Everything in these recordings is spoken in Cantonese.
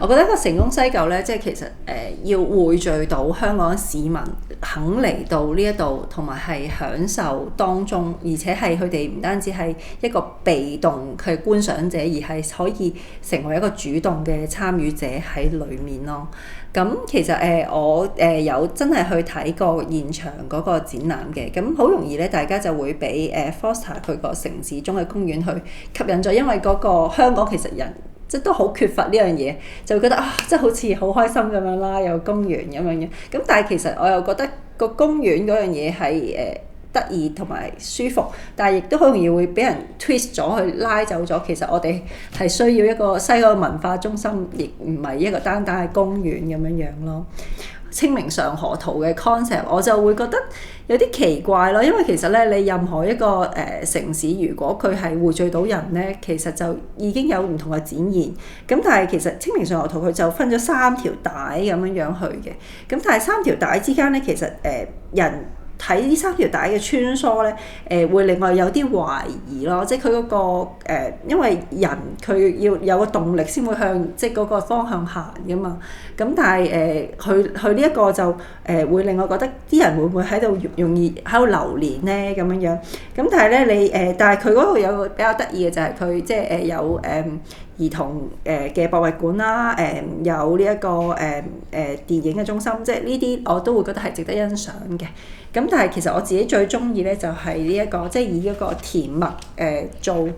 我覺得一個成功西九咧，即係其實要匯聚到香港市民肯嚟到呢一度，同埋係享受當中，而且係佢哋唔單止係一個被動嘅觀賞者，而係可以成為一個主動嘅參與者喺裡面咯。咁其實我有真係去睇過現場嗰個展覽嘅，咁好容易咧，大家就會俾Foster 佢個城市中嘅公園去吸引咗，因為嗰個香港其實人即都好缺乏呢樣嘢，就會覺得即係好似好開心咁樣啦，有公園咁樣嘅。咁但係其實我又覺得個公園嗰樣嘢係得意同埋舒服，但係亦都好容易會俾人 twist 咗去拉走咗。其實我哋係需要一個西九文化中心，亦唔係一個單單係公園咁樣樣咯。清明上河圖嘅 concept 我就會覺得有啲奇怪咯，因為其實咧你任何一個城市，如果佢係匯聚到人咧，其實就已經有唔同嘅展現。咁但係其實清明上河圖佢就分咗3條帶咁樣樣去嘅。咁但係3條帶之間咧，其實人睇呢3條帶嘅穿梭咧，會另外有啲懷疑咯，即係佢嗰個因為人佢要有個動力先會向即係嗰個方向行㗎嘛。咁但係佢呢一個就會令我覺得啲人會唔會喺度容易喺度流連咧咁樣樣。咁但係咧你但係佢嗰度有個比較得意嘅就係佢即係有兒童嘅博物館啦，有呢一個電影嘅中心，即係呢啲我都會覺得係值得欣賞嘅。咁但係其實我自己最中意咧就係呢一個即係以一個甜蜜做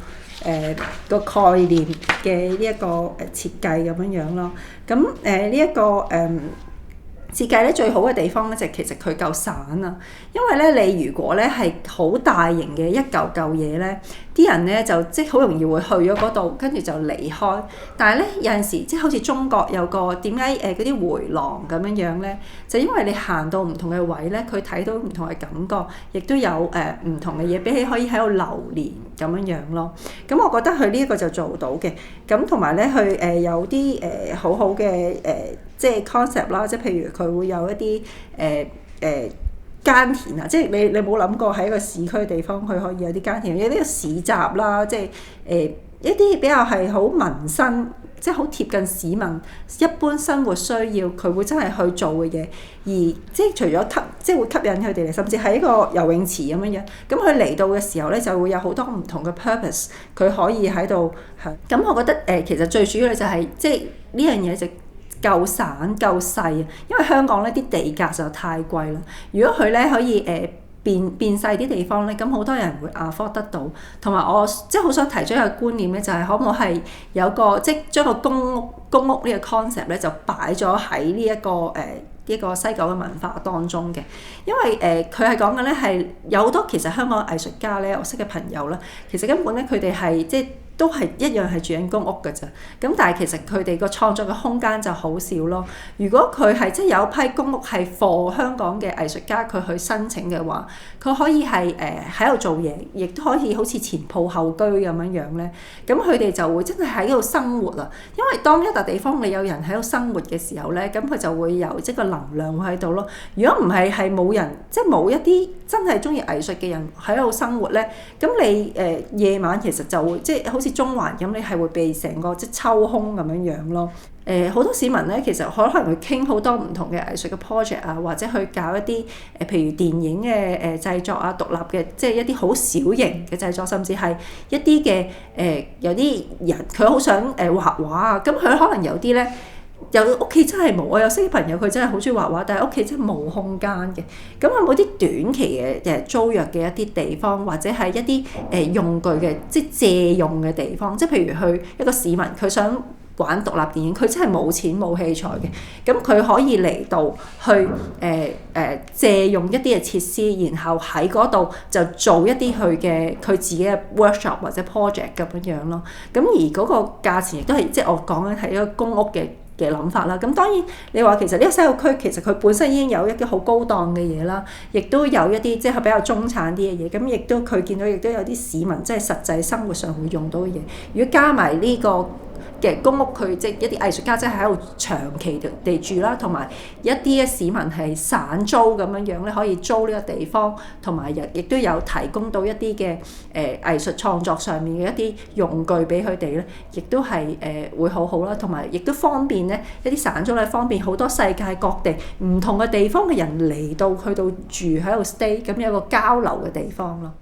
個概念嘅呢一個設計咁樣樣咯。咁呢一個設計咧最好嘅地方咧就其實佢夠散啊，因為咧你如果咧係好大型嘅一嚿嚿嘢咧，啲人咧就即係好容易會去咗嗰度，跟住就離開。但係咧有陣時即係好似中國有個點解嗰啲迴廊咁樣樣咧，就因為你行到唔同嘅位咧，佢睇到唔同嘅感覺，亦都有唔同嘅嘢，比起可以喺度流連咁樣樣咯。咁我覺得佢呢一個就做到嘅。咁同埋咧佢有啲好好嘅即係 concept 啦，即係譬如佢會有一啲耕田啊，即係你冇諗過喺一個市區嘅地方佢可以有啲耕田，有啲市集啦，即係一啲比較係好民生，即係好貼近市民一般生活需要，佢會真係去做嘅嘢。而即係除咗即係會吸引佢哋嚟，甚至係一個游泳池咁樣樣。咁佢嚟到嘅時候咧，就會有好多唔同嘅 purpose，佢可以喺度係。咁我覺得其實最主要咧就係即係呢樣嘢就夠散夠細啊，因為香港咧啲地價就太貴啦。如果佢咧可以變細啲地方咧，咁好多人會 afford 得到。同埋我即係好想提出一個觀念咧，就係可唔可以係有個即係將個公屋呢個 concept 咧就擺咗喺呢一個西九嘅文化當中嘅。因為佢係講緊咧係有好多其實香港藝術家咧，我識嘅朋友啦，其實根本咧佢哋係即係都係一樣係住緊公屋㗎咋。咁但係其實佢哋個創作嘅空間就好少咯。如果佢係即係有一批公屋係 for 香港嘅藝術家佢去申請嘅話，佢可以係喺度做嘢，亦都可以好似前鋪後居咁樣樣咧。咁佢哋就會真係喺度生活啊。因為當一笪地方你有人喺度生活嘅時候咧，咁佢就會有即係個能量會喺度咯。如果唔係冇人，即係冇一啲真係中意藝術嘅人喺度生活咧，咁你夜晚其實就會即係好似中環咁，你係會被成個即係抽空咁樣樣咯。好多市民咧，其實可能會傾好多唔同嘅藝術嘅 project 啊，或者去搞一啲譬如電影嘅製作啊，獨立嘅即係一啲好小型嘅製作，甚至係一啲嘅有啲人佢好想畫畫啊，咁佢可能有啲咧。有屋企真係冇，我有識啲朋友佢真係好中意畫畫，但係屋企真係冇空間嘅。咁有冇啲短期嘅租約嘅一啲地方，或者係一啲用具嘅即係借用嘅地方？即係譬如去一個市民佢想玩獨立電影，佢真係冇錢冇器材嘅，咁佢可以嚟到去借用一啲嘅設施，然後喺嗰度就做一啲佢自己嘅 workshop 或者 project 咁樣咯。咁而嗰個價錢亦都係即係我講緊係一個公屋嘅諗法啦。咁當然你話其實呢個西九區其實佢本身已經有一啲好高檔嘅嘢啦，亦都有一啲即係比較中產啲嘅嘢。咁亦都佢見到亦都有啲市民即係實際生活上會用到嘅嘢。如果加埋呢個嘅嘅公屋，佢即係一啲藝術家即係喺度長期地住啦，同埋一啲嘅市民係散租咁樣樣咧，可以租呢個地方，同埋亦都有提供到一啲嘅藝術創作上面嘅一啲用具俾佢哋咧，亦都係會好好啦，同埋亦都方便咧一啲散租咧，方便好多世界各地唔同嘅地方嘅人嚟到去到住喺度 stay，咁有個交流嘅地方咯。